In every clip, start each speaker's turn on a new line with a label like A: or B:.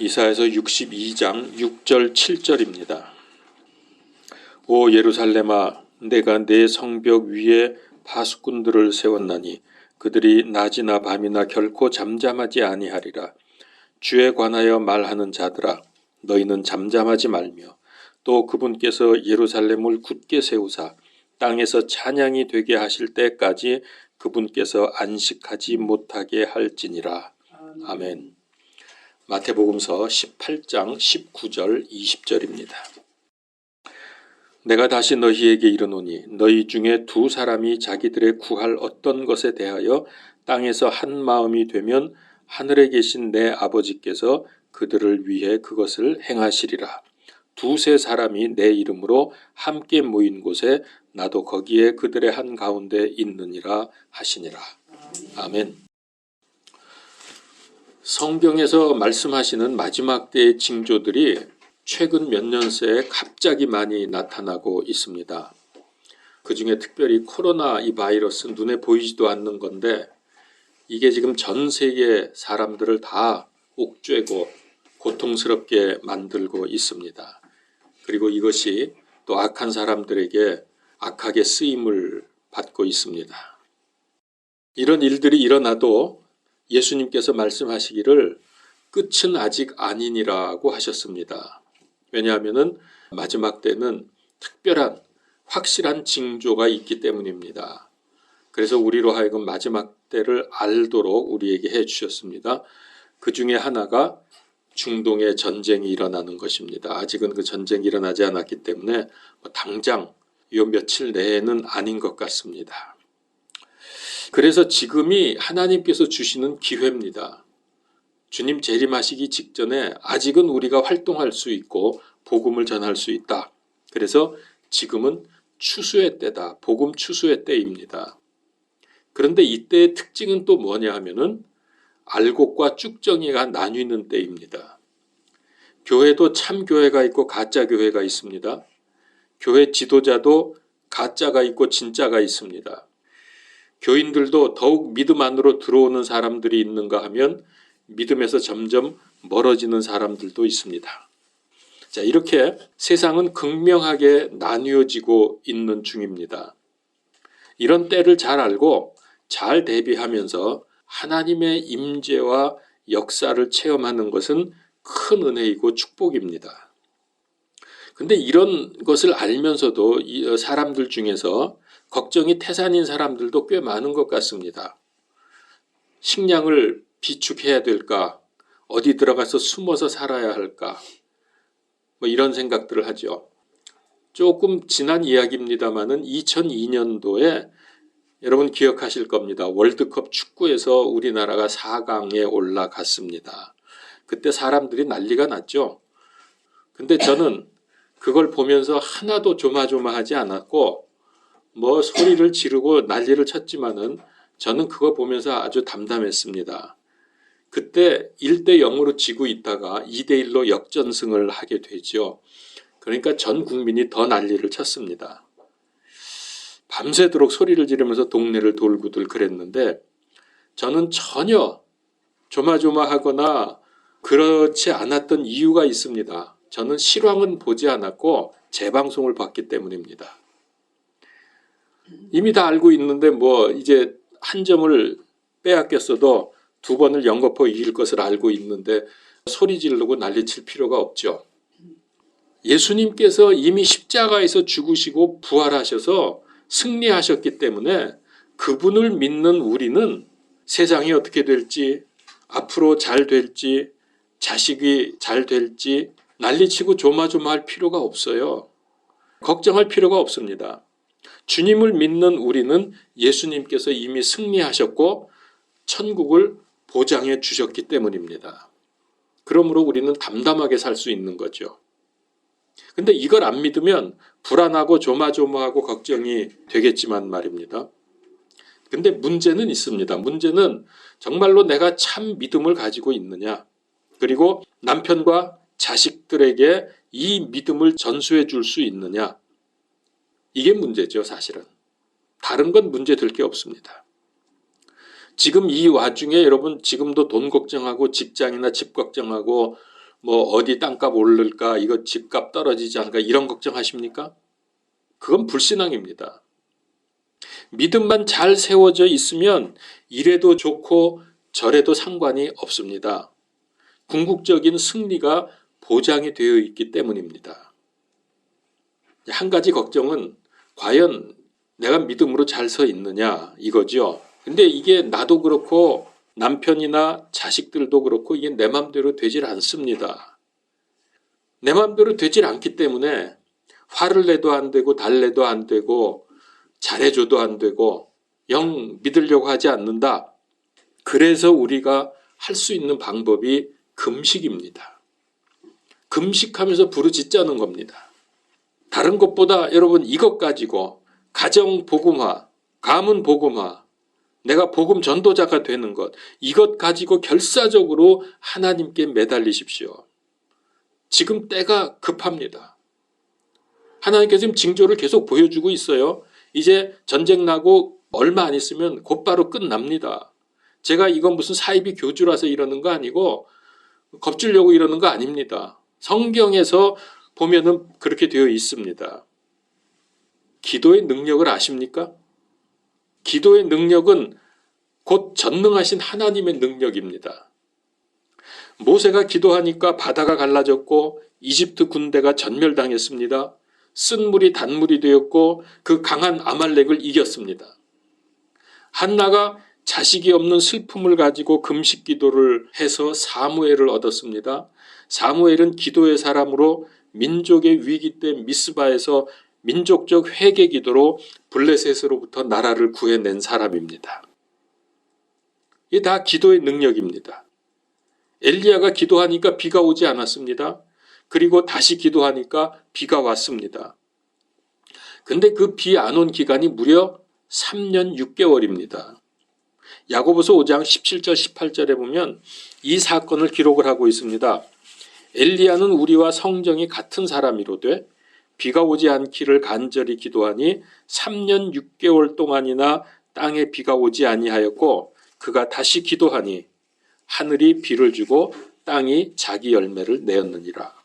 A: 이사야서 62장 6절 7절입니다. 오 예루살렘아, 내가 내 성벽 위에 파수꾼들을 세웠나니 그들이 낮이나 밤이나 결코 잠잠하지 아니하리라. 주에 관하여 말하는 자들아, 너희는 잠잠하지 말며 또 그분께서 예루살렘을 굳게 세우사 땅에서 찬양이 되게 하실 때까지 그분께서 안식하지 못하게 할지니라. 아멘. 마태복음서 18장 19절 20절입니다. 내가 다시 너희에게 이르노니 너희 중에 두 사람이 자기들의 구할 어떤 것에 대하여 땅에서 한 마음이 되면 하늘에 계신 내 아버지께서 그들을 위해 그것을 행하시리라. 두세 사람이 내 이름으로 함께 모인 곳에 나도 거기에 그들의 한가운데 있느니라 하시니라. 아멘. 성경에서 말씀하시는 마지막 때의 징조들이 최근 몇 년 새에 갑자기 많이 나타나고 있습니다. 그 중에 특별히 코로나 이 바이러스 눈에 보이지도 않는 건데 이게 지금 전 세계 사람들을 다 옥죄고 고통스럽게 만들고 있습니다. 그리고 이것이 또 악한 사람들에게 악하게 쓰임을 받고 있습니다. 이런 일들이 일어나도 예수님께서 말씀하시기를 끝은 아직 아니니라고 하셨습니다. 왜냐하면 마지막 때는 특별한 확실한 징조가 있기 때문입니다. 그래서 우리로 하여금 마지막 때를 알도록 우리에게 해주셨습니다. 그 중에 하나가 중동의 전쟁이 일어나는 것입니다. 아직은 그 전쟁이 일어나지 않았기 때문에 당장 이 며칠 내에는 아닌 것 같습니다. 그래서 지금이 하나님께서 주시는 기회입니다. 주님 재림하시기 직전에 아직은 우리가 활동할 수 있고 복음을 전할 수 있다. 그래서 지금은 추수의 때다. 복음 추수의 때입니다. 그런데 이때의 특징은 또 뭐냐 하면은 알곡과 쭉정이가 나뉘는 때입니다. 교회도 참 교회가 있고 가짜 교회가 있습니다. 교회 지도자도 가짜가 있고 진짜가 있습니다. 교인들도 더욱 믿음 안으로 들어오는 사람들이 있는가 하면 믿음에서 점점 멀어지는 사람들도 있습니다. 자, 이렇게 세상은 극명하게 나뉘어지고 있는 중입니다. 이런 때를 잘 알고 잘 대비하면서 하나님의 임재와 역사를 체험하는 것은 큰 은혜이고 축복입니다. 근데 이런 것을 알면서도 사람들 중에서 걱정이 태산인 사람들도 꽤 많은 것 같습니다. 식량을 비축해야 될까? 어디 들어가서 숨어서 살아야 할까? 이런 생각들을 하죠. 조금 지난 이야기입니다만은 2002년도에 여러분 기억하실 겁니다. 월드컵 축구에서 우리나라가 4강에 올라갔습니다. 그때 사람들이 난리가 났죠. 근데 저는 그걸 보면서 하나도 조마조마하지 않았고 소리를 지르고 난리를 쳤지만은 저는 그거 보면서 아주 담담했습니다. 그때 1대0으로 지고 있다가 2대1로 역전승을 하게 되죠. 그러니까 전 국민이 더 난리를 쳤습니다. 밤새도록 소리를 지르면서 동네를 돌고들 그랬는데 저는 전혀 조마조마하거나 그렇지 않았던 이유가 있습니다. 저는 실황은 보지 않았고 재방송을 봤기 때문입니다. 이미 다 알고 있는데 이제 한 점을 빼앗겼어도 두 번을 연거푸 이길 것을 알고 있는데 소리 지르고 난리칠 필요가 없죠. 예수님께서 이미 십자가에서 죽으시고 부활하셔서 승리하셨기 때문에 그분을 믿는 우리는 세상이 어떻게 될지, 앞으로 잘 될지, 자식이 잘 될지 난리치고 조마조마할 필요가 없어요. 걱정할 필요가 없습니다. 주님을 믿는 우리는 예수님께서 이미 승리하셨고 천국을 보장해 주셨기 때문입니다. 그러므로 우리는 담담하게 살 수 있는 거죠. 근데 이걸 안 믿으면 불안하고 조마조마하고 걱정이 되겠지만 말입니다. 근데 문제는 있습니다. 문제는 정말로 내가 참 믿음을 가지고 있느냐, 그리고 남편과 자식들에게 이 믿음을 전수해 줄 수 있느냐, 이게 문제죠. 사실은 다른 건 문제 될 게 없습니다. 지금 이 와중에 여러분 지금도 돈 걱정하고 직장이나 집 걱정하고 뭐 어디 땅값 오를까, 이거 집값 떨어지지 않을까, 이런 걱정하십니까? 그건 불신앙입니다. 믿음만 잘 세워져 있으면 이래도 좋고 저래도 상관이 없습니다. 궁극적인 승리가 보장이 되어 있기 때문입니다. 한 가지 걱정은 과연 내가 믿음으로 잘 서 있느냐, 이거죠. 근데 이게 나도 그렇고 남편이나 자식들도 그렇고 이게 내 맘대로 되질 않습니다. 내 맘대로 되질 않기 때문에 화를 내도 안 되고 달래도 안 되고 잘해줘도 안 되고 영 믿으려고 하지 않는다. 그래서 우리가 할 수 있는 방법이 금식입니다. 금식하면서 부르짖자는 겁니다. 다른 것보다 여러분 이것 가지고 가정 복음화, 가문 복음화, 내가 복음 전도자가 되는 것, 이것 가지고 결사적으로 하나님께 매달리십시오. 지금 때가 급합니다. 하나님께서 지금 징조를 계속 보여주고 있어요. 이제 전쟁 나고 얼마 안 있으면 곧바로 끝납니다. 제가 이건 무슨 사이비 교주라서 이러는 거 아니고 겁주려고 이러는 거 아닙니다. 성경에서 보면은 그렇게 되어 있습니다. 기도의 능력을 아십니까? 기도의 능력은 곧 전능하신 하나님의 능력입니다. 모세가 기도하니까 바다가 갈라졌고 이집트 군대가 전멸당했습니다. 쓴 물이 단물이 되었고 그 강한 아말렉을 이겼습니다. 한나가 자식이 없는 슬픔을 가지고 금식 기도를 해서 사무엘을 얻었습니다. 사무엘은 기도의 사람으로 민족의 위기 때 미스바에서 민족적 회개 기도로 블레셋으로부터 나라를 구해낸 사람입니다. 이게 다 기도의 능력입니다. 엘리야가 기도하니까 비가 오지 않았습니다. 그리고 다시 기도하니까 비가 왔습니다. 근데 그 비 안 온 기간이 무려 3년 6개월입니다. 야고보서 5장 17절 18절에 보면 이 사건을 기록을 하고 있습니다. 엘리야는 우리와 성정이 같은 사람이로되 비가 오지 않기를 간절히 기도하니 3년 6개월 동안이나 땅에 비가 오지 아니하였고 그가 다시 기도하니 하늘이 비를 주고 땅이 자기 열매를 내었느니라.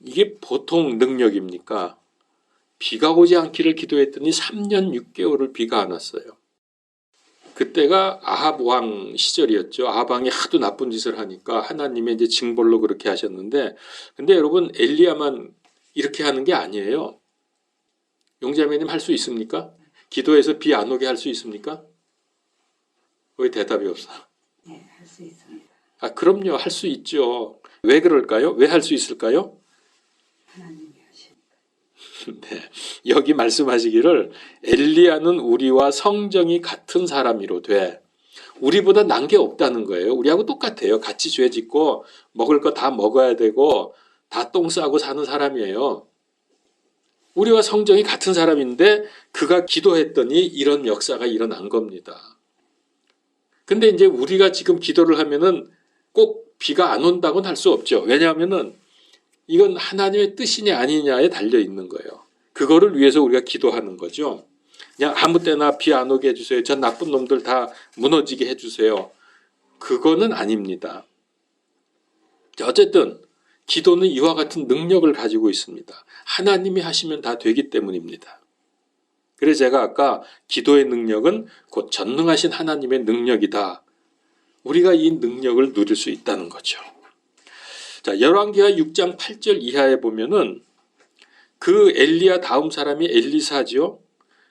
A: 이게 보통 능력입니까? 비가 오지 않기를 기도했더니 3년 6개월을 비가 안 왔어요. 그때가 아합 왕 시절이었죠. 아합 왕이 하도 나쁜 짓을 하니까 하나님의 이제 징벌로 그렇게 하셨는데, 근데 여러분 엘리야만 이렇게 하는 게 아니에요. 용자매님 할 수 있습니까? 기도해서 비 안 오게 할 수 있습니까? 왜 대답이 없어?
B: 네, 할 수 있습니다.
A: 그럼요. 할 수 있죠. 왜 그럴까요? 왜 할 수 있을까요?
B: 하나님이 하시니까.
A: 네, 여기 말씀하시기를 엘리야는 우리와 성정이 같은 사람이로되, 우리보다 난 게 없다는 거예요. 우리하고 똑같아요. 같이 죄 짓고 먹을 거 다 먹어야 되고 다 똥 싸고 사는 사람이에요. 우리와 성정이 같은 사람인데 그가 기도했더니 이런 역사가 일어난 겁니다. 근데 이제 우리가 지금 기도를 하면은 꼭 비가 안 온다고는 할 수 없죠. 왜냐하면은 이건 하나님의 뜻이냐 아니냐에 달려 있는 거예요. 그거를 위해서 우리가 기도하는 거죠. 그냥 아무 때나 비 안 오게 해주세요. 전 나쁜 놈들 다 무너지게 해주세요. 그거는 아닙니다. 어쨌든 기도는 이와 같은 능력을 가지고 있습니다. 하나님이 하시면 다 되기 때문입니다. 그래서 제가 아까 기도의 능력은 곧 전능하신 하나님의 능력이다. 우리가 이 능력을 누릴 수 있다는 거죠. 자, 열왕기하 6장 8절 이하에 보면은 그 엘리야 다음 사람이 엘리사지요.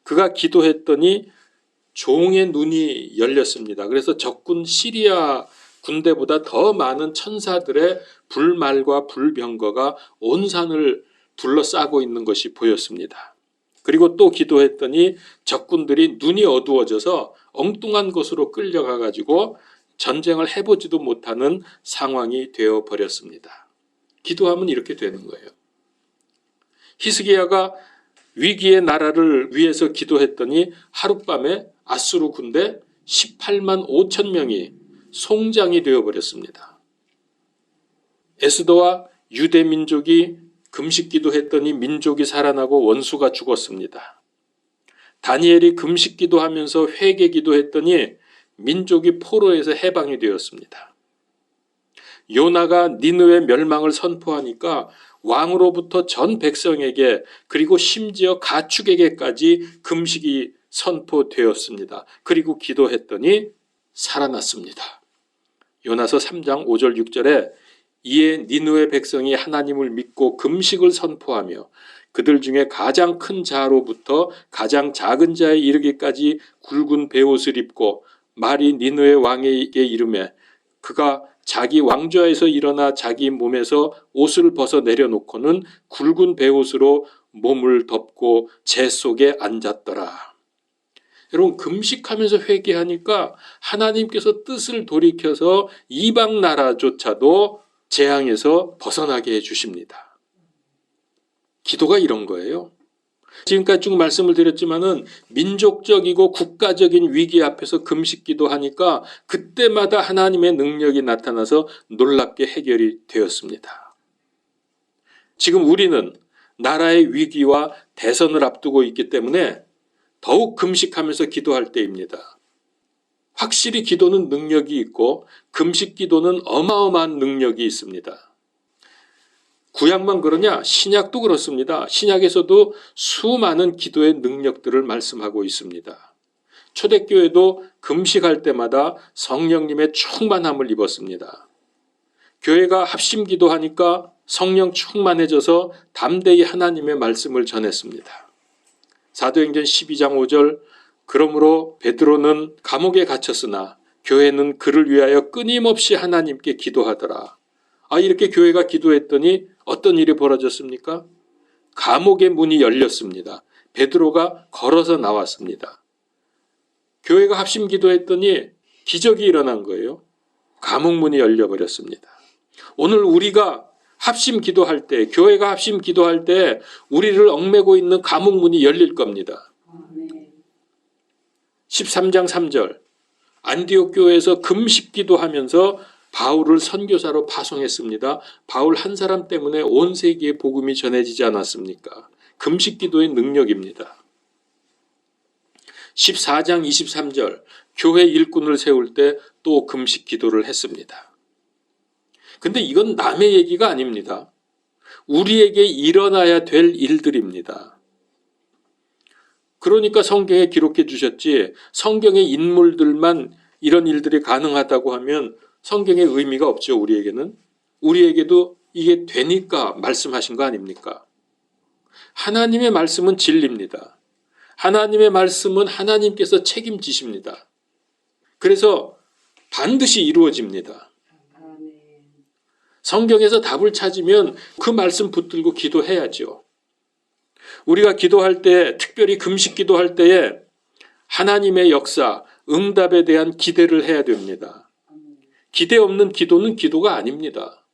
A: 그가 기도했더니 종의 눈이 열렸습니다. 그래서 적군 시리아 군대보다 더 많은 천사들의 불말과 불병거가 온 산을 둘러싸고 있는 것이 보였습니다. 그리고 또 기도했더니 적군들이 눈이 어두워져서 엉뚱한 곳으로 끌려가 가지고 전쟁을 해보지도 못하는 상황이 되어버렸습니다. 기도하면 이렇게 되는 거예요. 히스기야가 위기의 나라를 위해서 기도했더니 하룻밤에 아수르 군대 18만 5천 명이 송장이 되어버렸습니다. 에스더와 유대 민족이 금식 기도했더니 민족이 살아나고 원수가 죽었습니다. 다니엘이 금식 기도하면서 회개 기도했더니 민족이 포로에서 해방이 되었습니다. 요나가 니느웨 멸망을 선포하니까 왕으로부터 전 백성에게 그리고 심지어 가축에게까지 금식이 선포되었습니다. 그리고 기도했더니 살아났습니다. 요나서 3장 5절 6절에 이에 니느웨 백성이 하나님을 믿고 금식을 선포하며 그들 중에 가장 큰 자로부터 가장 작은 자에 이르기까지 굵은 베옷을 입고 말이 니느웨 왕에게 이르매 그가 자기 왕좌에서 일어나 자기 몸에서 옷을 벗어 내려놓고는 굵은 베옷으로 몸을 덮고 재 속에 앉았더라. 여러분, 금식하면서 회개하니까 하나님께서 뜻을 돌이켜서 이방 나라조차도 재앙에서 벗어나게 해주십니다. 기도가 이런 거예요. 지금까지 쭉 말씀을 드렸지만은 민족적이고 국가적인 위기 앞에서 금식 기도하니까 그때마다 하나님의 능력이 나타나서 놀랍게 해결이 되었습니다. 지금 우리는 나라의 위기와 대선을 앞두고 있기 때문에 더욱 금식하면서 기도할 때입니다. 확실히 기도는 능력이 있고 금식 기도는 어마어마한 능력이 있습니다. 구약만 그러냐? 신약도 그렇습니다. 신약에서도 수많은 기도의 능력들을 말씀하고 있습니다. 초대교회도 금식할 때마다 성령님의 충만함을 입었습니다. 교회가 합심 기도하니까 성령 충만해져서 담대히 하나님의 말씀을 전했습니다. 사도행전 12장 5절 그러므로 베드로는 감옥에 갇혔으나 교회는 그를 위하여 끊임없이 하나님께 기도하더라. 이렇게 교회가 기도했더니 어떤 일이 벌어졌습니까? 감옥의 문이 열렸습니다. 베드로가 걸어서 나왔습니다. 교회가 합심 기도했더니 기적이 일어난 거예요. 감옥 문이 열려버렸습니다. 오늘 우리가 합심 기도할 때, 교회가 합심 기도할 때 우리를 얽매고 있는 감옥 문이 열릴 겁니다. 13장 3절 안디옥 교회에서 금식 기도하면서 바울을 선교사로 파송했습니다. 바울 한 사람 때문에 온 세계에 복음이 전해지지 않았습니까? 금식 기도의 능력입니다. 14장 23절 교회 일꾼을 세울 때 또 금식 기도를 했습니다. 근데 이건 남의 얘기가 아닙니다. 우리에게 일어나야 될 일들입니다. 그러니까 성경에 기록해 주셨지 성경의 인물들만 이런 일들이 가능하다고 하면 성경의 의미가 없죠. 우리에게도 이게 되니까 말씀하신 거 아닙니까? 하나님의 말씀은 진리입니다. 하나님의 말씀은 하나님께서 책임지십니다. 그래서 반드시 이루어집니다. 성경에서 답을 찾으면 그 말씀 붙들고 기도해야죠. 우리가 기도할 때, 특별히 금식 기도할 때에 하나님의 역사, 응답에 대한 기대를 해야 됩니다. 기대 없는 기도는 기도가 아닙니다.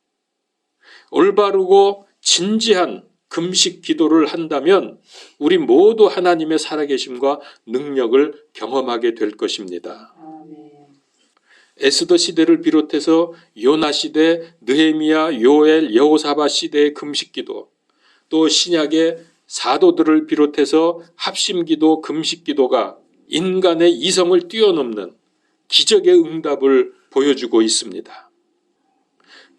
A: 올바르고 진지한 금식 기도를 한다면 우리 모두 하나님의 살아계심과 능력을 경험하게 될 것입니다. 에스더 시대를 비롯해서 요나 시대, 느헤미야, 요엘, 여호사밧 시대의 금식 기도, 또 신약의 사도들을 비롯해서 합심 기도, 금식 기도가 인간의 이성을 뛰어넘는 기적의 응답을 보여주고 있습니다.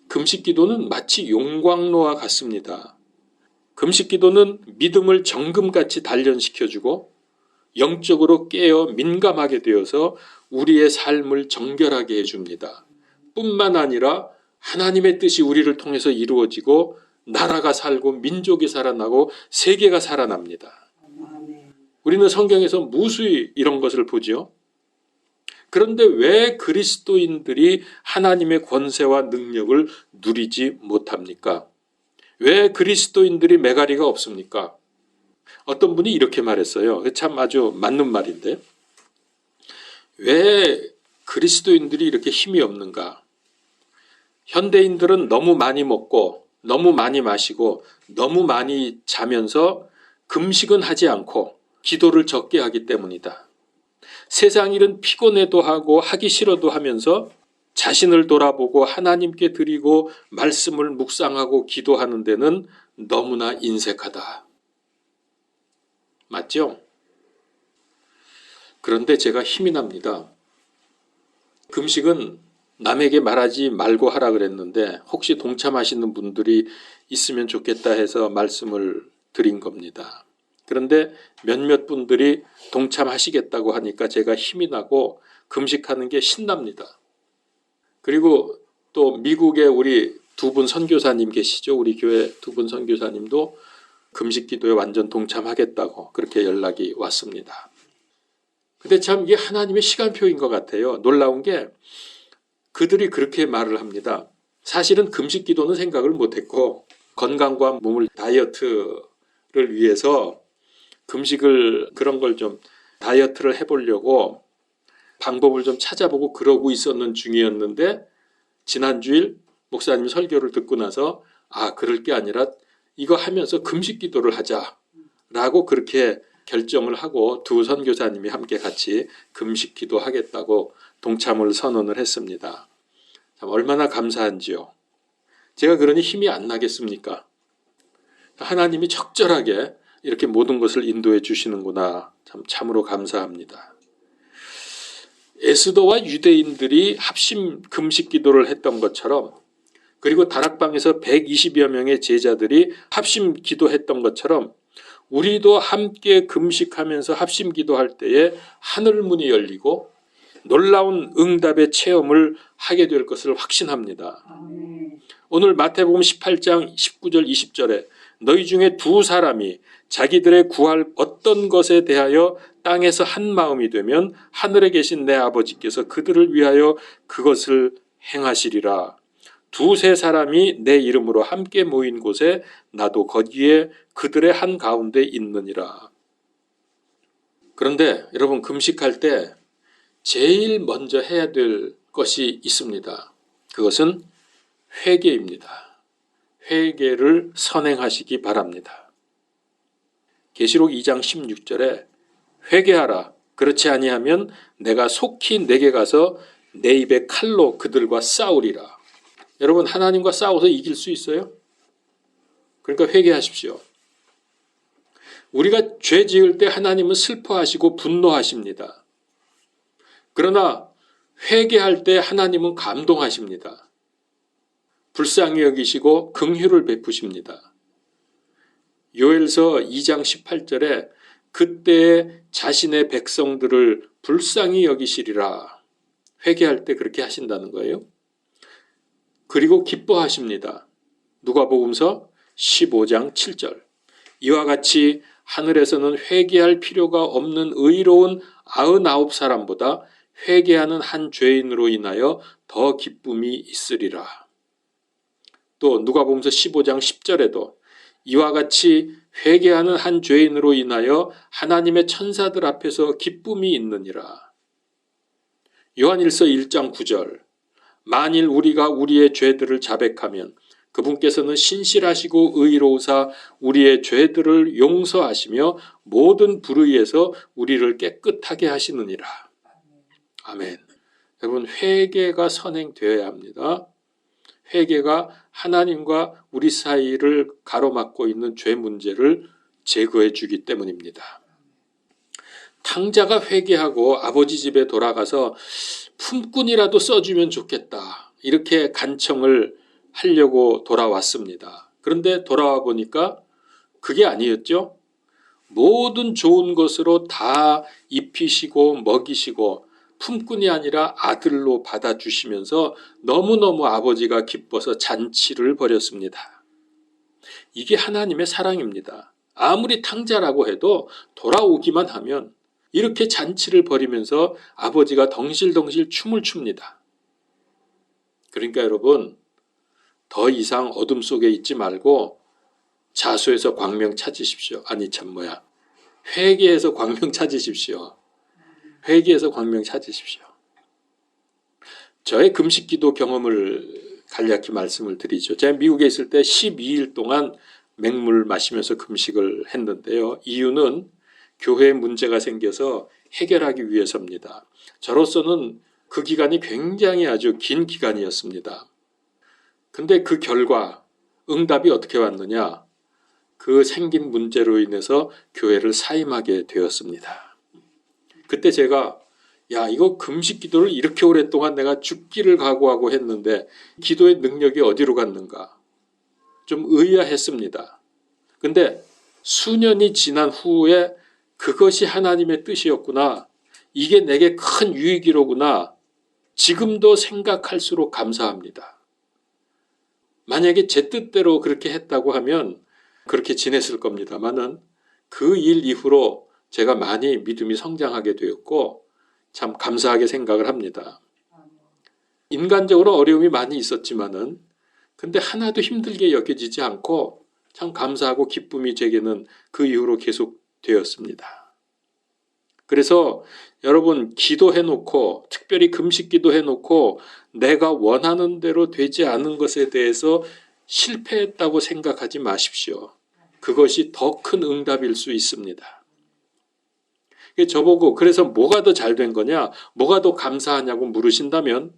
A: 금식 기도는 마치 용광로와 같습니다. 금식 기도는 믿음을 정금같이 단련시켜주고 영적으로 깨어 민감하게 되어서 우리의 삶을 정결하게 해줍니다. 뿐만 아니라 하나님의 뜻이 우리를 통해서 이루어지고 나라가 살고 민족이 살아나고 세계가 살아납니다. 우리는 성경에서 무수히 이런 것을 보죠. 그런데 왜 그리스도인들이 하나님의 권세와 능력을 누리지 못합니까? 왜 그리스도인들이 메가리가 없습니까? 어떤 분이 이렇게 말했어요. 참 아주 맞는 말인데. 왜 그리스도인들이 이렇게 힘이 없는가? 현대인들은 너무 많이 먹고 너무 많이 마시고 너무 많이 자면서 금식은 하지 않고 기도를 적게 하기 때문이다. 세상 일은 피곤해도 하고 하기 싫어도 하면서 자신을 돌아보고 하나님께 드리고 말씀을 묵상하고 기도하는 데는 너무나 인색하다. 맞죠? 그런데 제가 힘이 납니다. 금식은 남에게 말하지 말고 하라 그랬는데 혹시 동참하시는 분들이 있으면 좋겠다 해서 말씀을 드린 겁니다. 그런데 몇몇 분들이 동참하시겠다고 하니까 제가 힘이 나고 금식하는 게 신납니다. 그리고 또 미국에 우리 두 분 선교사님 계시죠? 우리 교회 두 분 선교사님도 금식 기도에 완전 동참하겠다고 그렇게 연락이 왔습니다. 근데 참 이게 하나님의 시간표인 것 같아요. 놀라운 게 그들이 그렇게 말을 합니다. 사실은 금식 기도는 생각을 못했고 건강과 몸을 다이어트를 위해서 금식을 그런 걸 좀 다이어트를 해보려고 방법을 좀 찾아보고 그러고 있었는 중이었는데 지난주일 목사님 설교를 듣고 나서 그럴 게 아니라 이거 하면서 금식 기도를 하자라고 그렇게 결정을 하고 두 선교사님이 함께 같이 금식 기도하겠다고 동참을 선언을 했습니다. 참 얼마나 감사한지요. 제가 그러니 힘이 안 나겠습니까? 하나님이 적절하게 이렇게 모든 것을 인도해 주시는구나. 참으로 감사합니다. 에스더와 유대인들이 합심 금식 기도를 했던 것처럼 그리고 다락방에서 120여 명의 제자들이 합심 기도했던 것처럼 우리도 함께 금식하면서 합심 기도할 때에 하늘 문이 열리고 놀라운 응답의 체험을 하게 될 것을 확신합니다. 오늘 마태복음 18장 19절 20절에 너희 중에 두 사람이 자기들의 구할 어떤 것에 대하여 땅에서 한 마음이 되면 하늘에 계신 내 아버지께서 그들을 위하여 그것을 행하시리라. 두세 사람이 내 이름으로 함께 모인 곳에 나도 거기에 그들의 한가운데 있느니라. 그런데 여러분 금식할 때 제일 먼저 해야 될 것이 있습니다. 그것은 회개입니다. 회개를 선행하시기 바랍니다. 계시록 2장 16절에 회개하라. 그렇지 아니하면 내가 속히 내게 가서 내 입에 칼로 그들과 싸우리라. 여러분 하나님과 싸워서 이길 수 있어요? 그러니까 회개하십시오. 우리가 죄 지을 때 하나님은 슬퍼하시고 분노하십니다. 그러나 회개할 때 하나님은 감동하십니다. 불쌍히 여기시고 긍휼을 베푸십니다. 요엘서 2장 18절에 그때에 자신의 백성들을 불쌍히 여기시리라. 회개할 때 그렇게 하신다는 거예요. 그리고 기뻐하십니다. 누가복음서 15장 7절. 이와 같이 하늘에서는 회개할 필요가 없는 의로운 99사람보다 회개하는 한 죄인으로 인하여 더 기쁨이 있으리라. 또 누가복음서 15장 10절에도 이와 같이 회개하는 한 죄인으로 인하여 하나님의 천사들 앞에서 기쁨이 있느니라. 요한일서 1장 9절. 만일 우리가 우리의 죄들을 자백하면 그분께서는 신실하시고 의로우사 우리의 죄들을 용서하시며 모든 불의에서 우리를 깨끗하게 하시느니라. 아멘. 여러분 회개가 선행되어야 합니다. 회개가 하나님과 우리 사이를 가로막고 있는 죄 문제를 제거해 주기 때문입니다. 탕자가 회개하고 아버지 집에 돌아가서 품꾼이라도 써주면 좋겠다. 이렇게 간청을 하려고 돌아왔습니다. 그런데 돌아와 보니까 그게 아니었죠. 모든 좋은 것으로 다 입히시고 먹이시고 품꾼이 아니라 아들로 받아주시면서 너무너무 아버지가 기뻐서 잔치를 벌였습니다. 이게 하나님의 사랑입니다. 아무리 탕자라고 해도 돌아오기만 하면 이렇게 잔치를 벌이면서 아버지가 덩실덩실 춤을 춥니다. 그러니까 여러분 더 이상 어둠 속에 있지 말고 자수해서 광명 찾으십시오. 회개해서 광명 찾으십시오. 회개해서 광명 찾으십시오. 저의 금식기도 경험을 간략히 말씀을 드리죠. 제가 미국에 있을 때 12일 동안 맹물 마시면서 금식을 했는데요. 이유는 교회에 문제가 생겨서 해결하기 위해서입니다. 저로서는 그 기간이 굉장히 아주 긴 기간이었습니다. 근데 그 결과 응답이 어떻게 왔느냐? 그 생긴 문제로 인해서 교회를 사임하게 되었습니다. 그때 제가 야, 이거 금식 기도를 이렇게 오랫동안 내가 죽기를 각오하고 했는데 기도의 능력이 어디로 갔는가? 좀 의아했습니다. 근데 수년이 지난 후에 그것이 하나님의 뜻이었구나. 이게 내게 큰 유익이로구나. 지금도 생각할수록 감사합니다. 만약에 제 뜻대로 그렇게 했다고 하면 그렇게 지냈을 겁니다만은 그 일 이후로 제가 많이 믿음이 성장하게 되었고 참 감사하게 생각을 합니다. 인간적으로 어려움이 많이 있었지만은 근데 하나도 힘들게 여겨지지 않고 참 감사하고 기쁨이 제게는 그 이후로 계속 되었습니다. 그래서 여러분 기도해놓고 특별히 금식 기도해놓고 내가 원하는 대로 되지 않은 것에 대해서 실패했다고 생각하지 마십시오. 그것이 더 큰 응답일 수 있습니다. 저보고 그래서 뭐가 더 잘 된 거냐, 뭐가 더 감사하냐고 물으신다면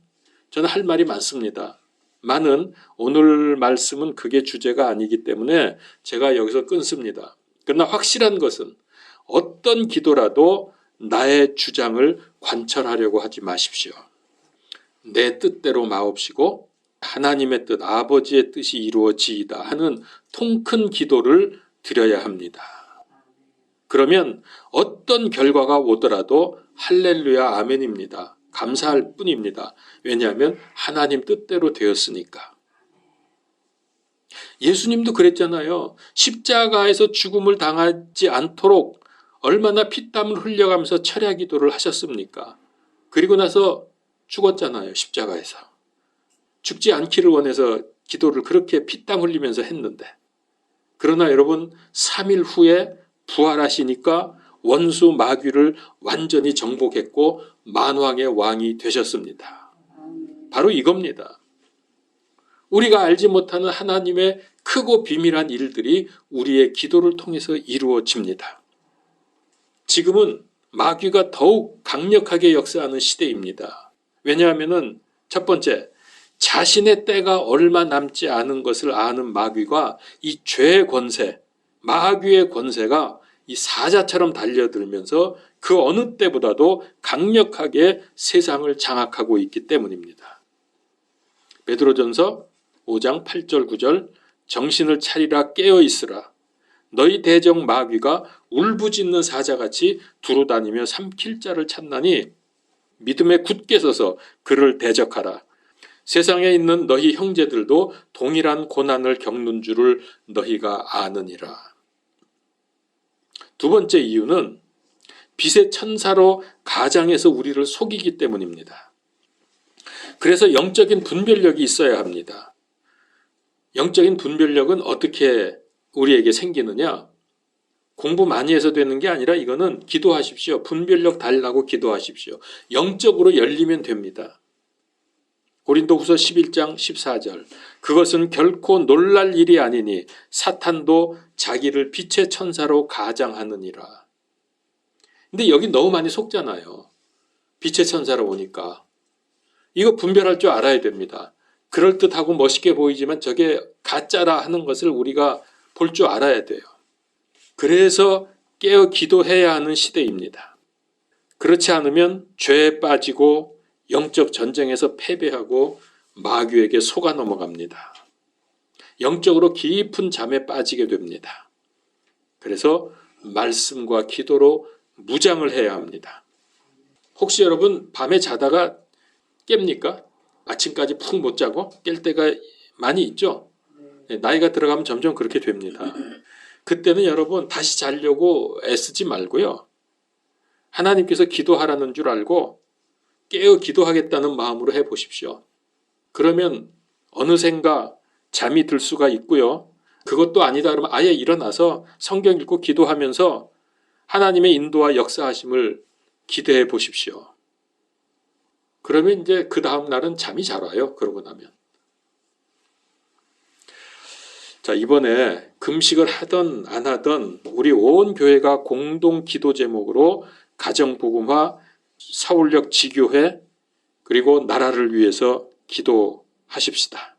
A: 저는 할 말이 많습니다. 많은 오늘 말씀은 그게 주제가 아니기 때문에 제가 여기서 끊습니다. 그러나 확실한 것은 어떤 기도라도 나의 주장을 관철하려고 하지 마십시오. 내 뜻대로 마옵시고 하나님의 뜻, 아버지의 뜻이 이루어지이다 하는 통큰 기도를 드려야 합니다. 그러면 어떤 결과가 오더라도 할렐루야 아멘입니다. 감사할 뿐입니다. 왜냐하면 하나님 뜻대로 되었으니까. 예수님도 그랬잖아요. 십자가에서 죽음을 당하지 않도록 얼마나 피땀을 흘려가면서 철야 기도를 하셨습니까? 그리고 나서 죽었잖아요. 십자가에서. 죽지 않기를 원해서 기도를 그렇게 피땀 흘리면서 했는데, 그러나 여러분 3일 후에 부활하시니까 원수 마귀를 완전히 정복했고 만왕의 왕이 되셨습니다. 바로 이겁니다. 우리가 알지 못하는 하나님의 크고 비밀한 일들이 우리의 기도를 통해서 이루어집니다. 지금은 마귀가 더욱 강력하게 역사하는 시대입니다. 왜냐하면 첫 번째, 자신의 때가 얼마 남지 않은 것을 아는 마귀가 이 죄의 권세, 마귀의 권세가 이 사자처럼 달려들면서 그 어느 때보다도 강력하게 세상을 장악하고 있기 때문입니다. 베드로전서 5장 8절 9절 정신을 차리라 깨어 있으라. 너희 대적 마귀가 울부짖는 사자같이 두루다니며 삼킬 자를 찾나니 믿음에 굳게 서서 그를 대적하라. 세상에 있는 너희 형제들도 동일한 고난을 겪는 줄을 너희가 아느니라. 두 번째 이유는 빛의 천사로 가장해서 우리를 속이기 때문입니다. 그래서 영적인 분별력이 있어야 합니다. 영적인 분별력은 어떻게 우리에게 생기느냐? 공부 많이 해서 되는 게 아니라 이거는 기도하십시오. 분별력 달라고 기도하십시오. 영적으로 열리면 됩니다. 고린도후서 11장 14절 그것은 결코 놀랄 일이 아니니 사탄도 자기를 빛의 천사로 가장하느니라. 근데 여기 너무 많이 속잖아요. 빛의 천사로 오니까. 이거 분별할 줄 알아야 됩니다. 그럴듯하고 멋있게 보이지만 저게 가짜라 하는 것을 우리가 볼 줄 알아야 돼요. 그래서 깨어 기도해야 하는 시대입니다. 그렇지 않으면 죄에 빠지고 영적 전쟁에서 패배하고 마귀에게 속아 넘어갑니다. 영적으로 깊은 잠에 빠지게 됩니다. 그래서 말씀과 기도로 무장을 해야 합니다. 혹시 여러분 밤에 자다가 깹니까? 아침까지 푹 못 자고 깰 때가 많이 있죠? 나이가 들어가면 점점 그렇게 됩니다. 그때는 여러분 다시 자려고 애쓰지 말고요. 하나님께서 기도하라는 줄 알고 깨어 기도하겠다는 마음으로 해보십시오. 그러면 어느샌가 잠이 들 수가 있고요. 그것도 아니다 그러면 아예 일어나서 성경 읽고 기도하면서 하나님의 인도와 역사하심을 기대해 보십시오. 그러면 이제 그 다음 날은 잠이 잘 와요. 그러고 나면. 자, 이번에 금식을 하던 안 하던 우리 온 교회가 공동 기도 제목으로 가정복음화, 사울력 지교회, 그리고 나라를 위해서 기도하십시다.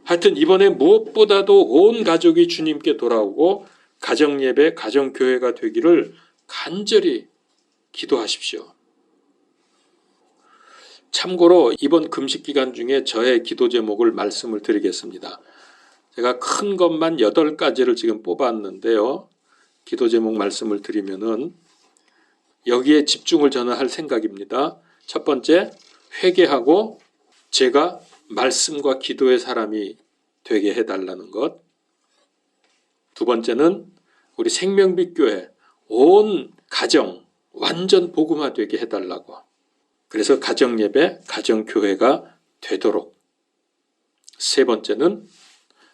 A: 하여튼 이번에 무엇보다도 온 가족이 주님께 돌아오고 가정예배, 가정교회가 되기를 간절히 기도하십시오. 참고로 이번 금식 기간 중에 저의 기도 제목을 말씀을 드리겠습니다. 제가 큰 것만 8가지를 지금 뽑았는데요. 기도 제목 말씀을 드리면은 여기에 집중을 저는 할 생각입니다. 첫 번째, 회개하고 제가 말씀과 기도의 사람이 되게 해달라는 것. 두 번째는 우리 생명빛 교회 온 가정 완전 복음화되게 해달라고. 그래서 가정예배, 가정교회가 되도록. 세 번째는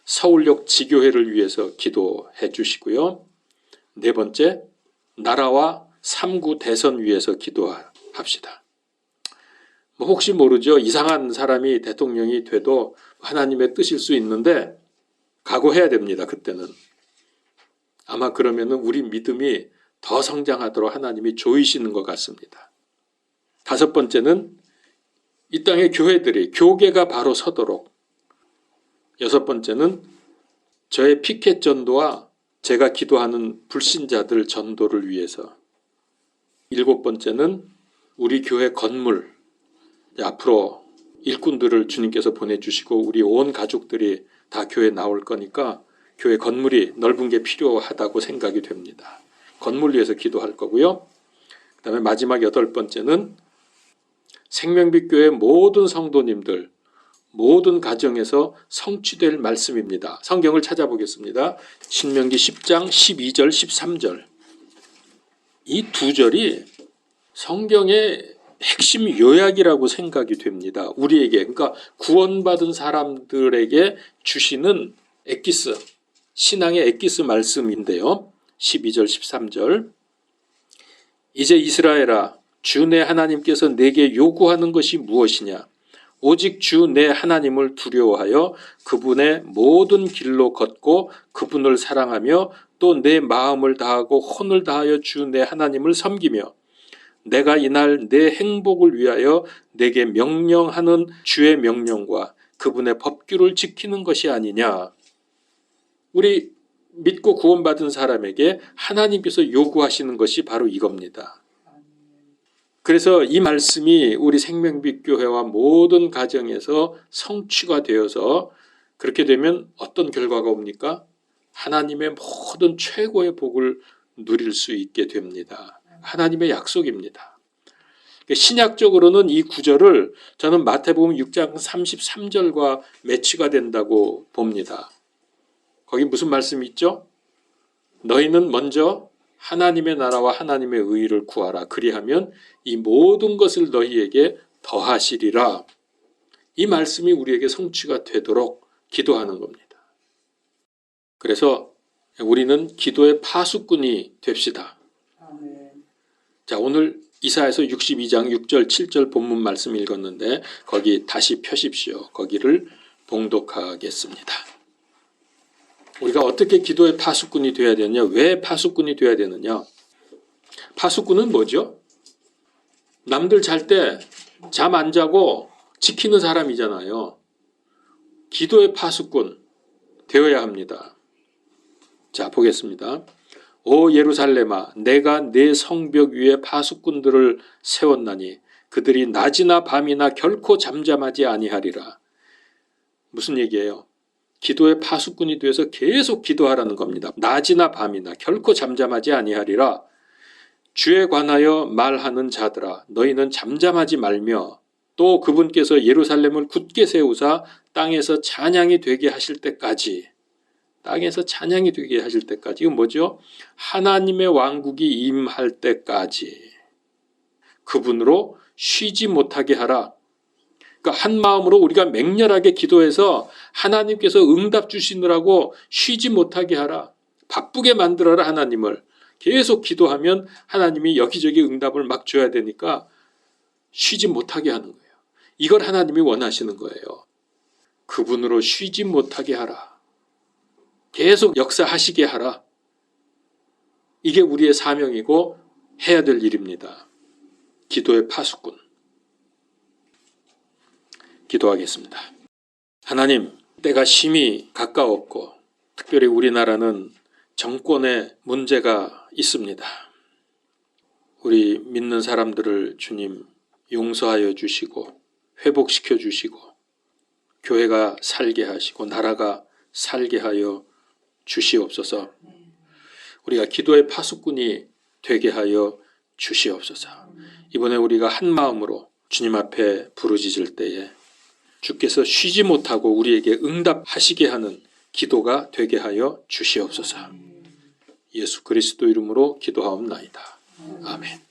A: 서울역 지교회를 위해서 기도해 주시고요. 네 번째, 나라와 3구 대선 위해서 기도합시다. 혹시 모르죠. 이상한 사람이 대통령이 돼도 하나님의 뜻일 수 있는데 각오해야 됩니다. 그때는. 아마 그러면은 우리 믿음이 더 성장하도록 하나님이 조이시는 것 같습니다. 다섯 번째는 이 땅의 교회들이 교계가 바로 서도록. 여섯 번째는 저의 피켓 전도와 제가 기도하는 불신자들 전도를 위해서. 일곱 번째는 우리 교회 건물, 앞으로 일꾼들을 주님께서 보내주시고 우리 온 가족들이 다 교회 나올 거니까 교회 건물이 넓은 게 필요하다고 생각이 됩니다. 건물 위해서 기도할 거고요. 그 다음에 마지막 8번째는 생명빛 교회 모든 성도님들, 모든 가정에서 성취될 말씀입니다. 성경을 찾아보겠습니다. 신명기 10장 12절 13절. 이 두 절이 성경의 핵심 요약이라고 생각이 됩니다. 우리에게, 그러니까 구원받은 사람들에게 주시는 엑기스, 신앙의 엑기스 말씀인데요. 12절 13절. 이제 이스라엘아, 주 내 하나님께서 내게 요구하는 것이 무엇이냐? 오직 주 내 하나님을 두려워하여 그분의 모든 길로 걷고 그분을 사랑하며 또 내 마음을 다하고 혼을 다하여 주 내 하나님을 섬기며 내가 이날 내 행복을 위하여 내게 명령하는 주의 명령과 그분의 법규를 지키는 것이 아니냐. 우리 믿고 구원받은 사람에게 하나님께서 요구하시는 것이 바로 이겁니다. 그래서 이 말씀이 우리 생명빛 교회와 모든 가정에서 성취가 되어서 그렇게 되면 어떤 결과가 옵니까? 하나님의 모든 최고의 복을 누릴 수 있게 됩니다. 하나님의 약속입니다. 신약적으로는 이 구절을 저는 마태복음 6장 33절과 매치가 된다고 봅니다. 거기 무슨 말씀이 있죠? 너희는 먼저 하나님의 나라와 하나님의 의를 구하라. 그리하면 이 모든 것을 너희에게 더하시리라. 이 말씀이 우리에게 성취가 되도록 기도하는 겁니다. 그래서 우리는 기도의 파수꾼이 됩시다. 자, 오늘 이사야서 62장 6절 7절 본문 말씀 읽었는데 거기 다시 펴십시오. 거기를 봉독하겠습니다. 우리가 어떻게 기도의 파수꾼이 되어야 되느냐? 왜 파수꾼이 되어야 되느냐? 파수꾼은 뭐죠? 남들 잘 때 잠 안 자고 지키는 사람이잖아요. 기도의 파수꾼 되어야 합니다. 자, 보겠습니다. 오 예루살렘아, 내가 내 성벽 위에 파수꾼들을 세웠나니 그들이 낮이나 밤이나 결코 잠잠하지 아니하리라. 무슨 얘기예요? 기도의 파수꾼이 되어서 계속 기도하라는 겁니다. 낮이나 밤이나 결코 잠잠하지 아니하리라. 주에 관하여 말하는 자들아, 너희는 잠잠하지 말며 또 그분께서 예루살렘을 굳게 세우사 땅에서 찬양이 되게 하실 때까지, 땅에서 찬양이 되게 하실 때까지, 이건 뭐죠? 하나님의 왕국이 임할 때까지 그분으로 쉬지 못하게 하라. 그러니까 한 마음으로 우리가 맹렬하게 기도해서 하나님께서 응답 주시느라고 쉬지 못하게 하라. 바쁘게 만들어라. 하나님을 계속 기도하면 하나님이 여기저기 응답을 막 줘야 되니까 쉬지 못하게 하는 거예요. 이걸 하나님이 원하시는 거예요. 그분으로 쉬지 못하게 하라. 계속 역사하시게 하라. 이게 우리의 사명이고 해야 될 일입니다. 기도의 파수꾼. 기도하겠습니다. 하나님, 때가 심히 가까웠고 특별히 우리나라는 정권에 문제가 있습니다. 우리 믿는 사람들을 주님 용서하여 주시고 회복시켜 주시고 교회가 살게 하시고 나라가 살게 하여 주시옵소서. 우리가 기도의 파수꾼이 되게 하여 주시옵소서. 이번에 우리가 한 마음으로 주님 앞에 부르짖을 때에 주께서 쉬지 못하고 우리에게 응답하시게 하는 기도가 되게 하여 주시옵소서. 예수 그리스도 이름으로 기도하옵나이다. 아멘.